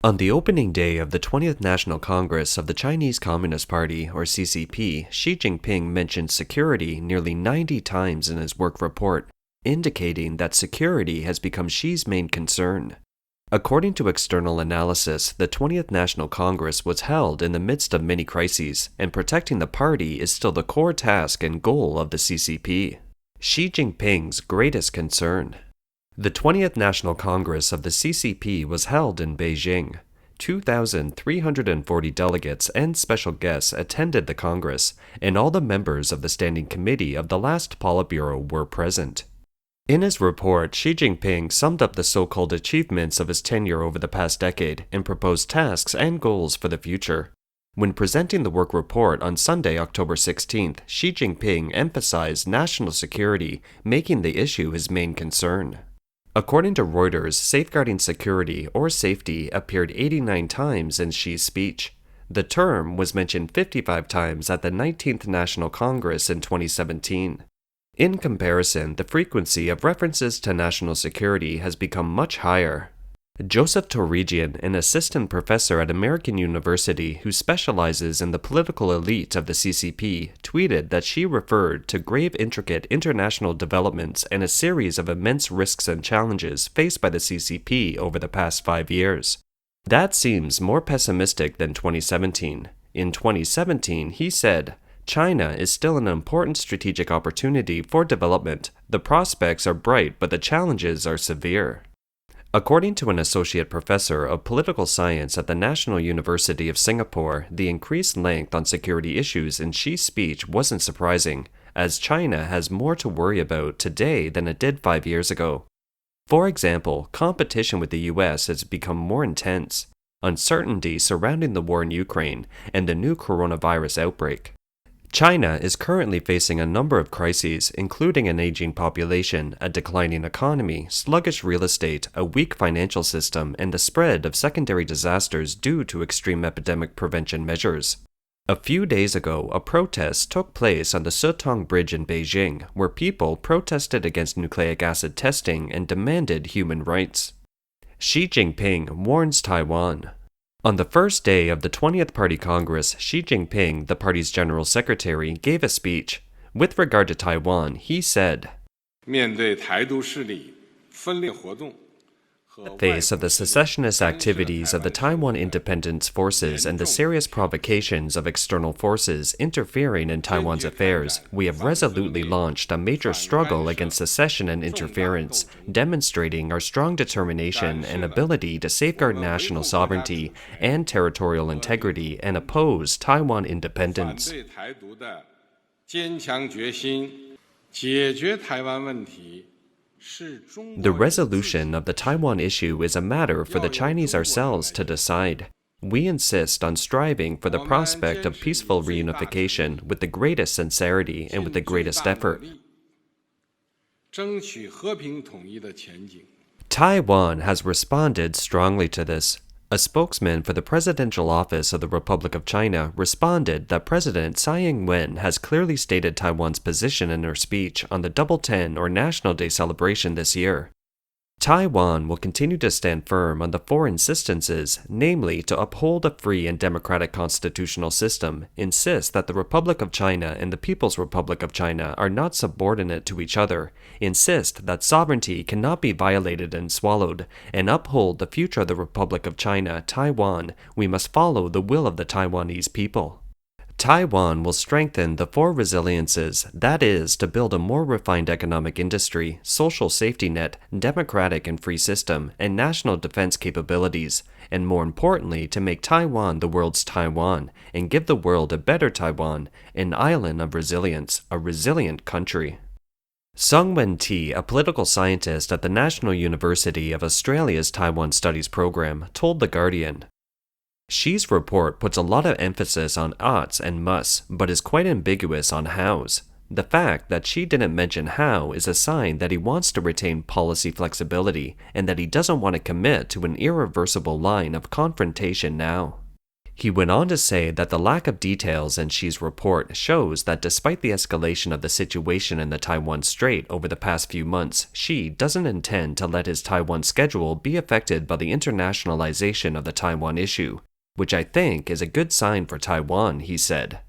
On the opening day of the 20th National Congress of the Chinese Communist Party, or CCP, Xi Jinping mentioned security nearly 90 times in his work report, indicating that security has become Xi's main concern. According to external analysis, the 20th National Congress was held in the midst of many crises, and protecting the party is still the core task and goal of the CCP. Xi Jinping's greatest concern. The 20th National Congress of the CCP was held in Beijing. 2,340 delegates and special guests attended the Congress, and all the members of the Standing Committee of the last Politburo were present. In his report, Xi Jinping summed up the so-called achievements of his tenure over the past decade and proposed tasks and goals for the future. When presenting the work report on Sunday, October 16th, Xi Jinping emphasized national security, making the issue his main concern. According to Reuters, safeguarding security or safety appeared 89 times in Xi's speech. The term was mentioned 55 times at the 19th National Congress in 2017. In comparison, the frequency of references to national security has become much higher. Joseph Torigian, an assistant professor at American University who specializes in the political elite of the CCP, tweeted that Xi referred to grave intricate international developments and a series of immense risks and challenges faced by the CCP over the past 5 years. That seems more pessimistic than 2017. In 2017, he said, "China is still an important strategic opportunity for development. The prospects are bright, but the challenges are severe." According to an associate professor of political science at the National University of Singapore, the increased length on security issues in Xi's speech wasn't surprising, as China has more to worry about today than it did 5 years ago. For example, competition with the US has become more intense, uncertainty surrounding the war in Ukraine, and the new coronavirus outbreak. China is currently facing a number of crises, including an aging population, a declining economy, sluggish real estate, a weak financial system, and the spread of secondary disasters due to extreme epidemic prevention measures. A few days ago, a protest took place on the Sutong Bridge in Beijing, where people protested against nucleic acid testing and demanded human rights. Xi Jinping warns Taiwan. On the first day of the 20th Party Congress, Xi Jinping, the party's general secretary, gave a speech. With regard to Taiwan, he said, "In the face of the secessionist activities of the Taiwan Independence Forces and the serious provocations of external forces interfering in Taiwan's affairs, we have resolutely launched a major struggle against secession and interference, demonstrating our strong determination and ability to safeguard national sovereignty and territorial integrity and oppose Taiwan independence." The resolution of the Taiwan issue is a matter for the Chinese ourselves to decide. We insist on striving for the prospect of peaceful reunification with the greatest sincerity and with the greatest effort. Taiwan has responded strongly to this. A spokesman for the presidential office of the Republic of China responded that President Tsai Ing-wen has clearly stated Taiwan's position in her speech on the Double 10 or National Day celebration this year. Taiwan will continue to stand firm on the four insistences, namely to uphold a free and democratic constitutional system, insist that the Republic of China and the People's Republic of China are not subordinate to each other, insist that sovereignty cannot be violated and swallowed, and uphold the future of the Republic of China, Taiwan. We must follow the will of the Taiwanese people. Taiwan will strengthen the four resiliences, that is, to build a more refined economic industry, social safety net, democratic and free system, and national defense capabilities, and more importantly, to make Taiwan the world's Taiwan, and give the world a better Taiwan, an island of resilience, a resilient country. Sung Wen-Ti, a political scientist at the National University of Australia's Taiwan Studies program, told The Guardian, "Xi's report puts a lot of emphasis on oughts and musts, but is quite ambiguous on hows. The fact that Xi didn't mention how is a sign that he wants to retain policy flexibility and that he doesn't want to commit to an irreversible line of confrontation now." He went on to say that the lack of details in Xi's report shows that despite the escalation of the situation in the Taiwan Strait over the past few months, Xi doesn't intend to let his Taiwan schedule be affected by the internationalization of the Taiwan issue, which I think is a good sign for Taiwan, he said.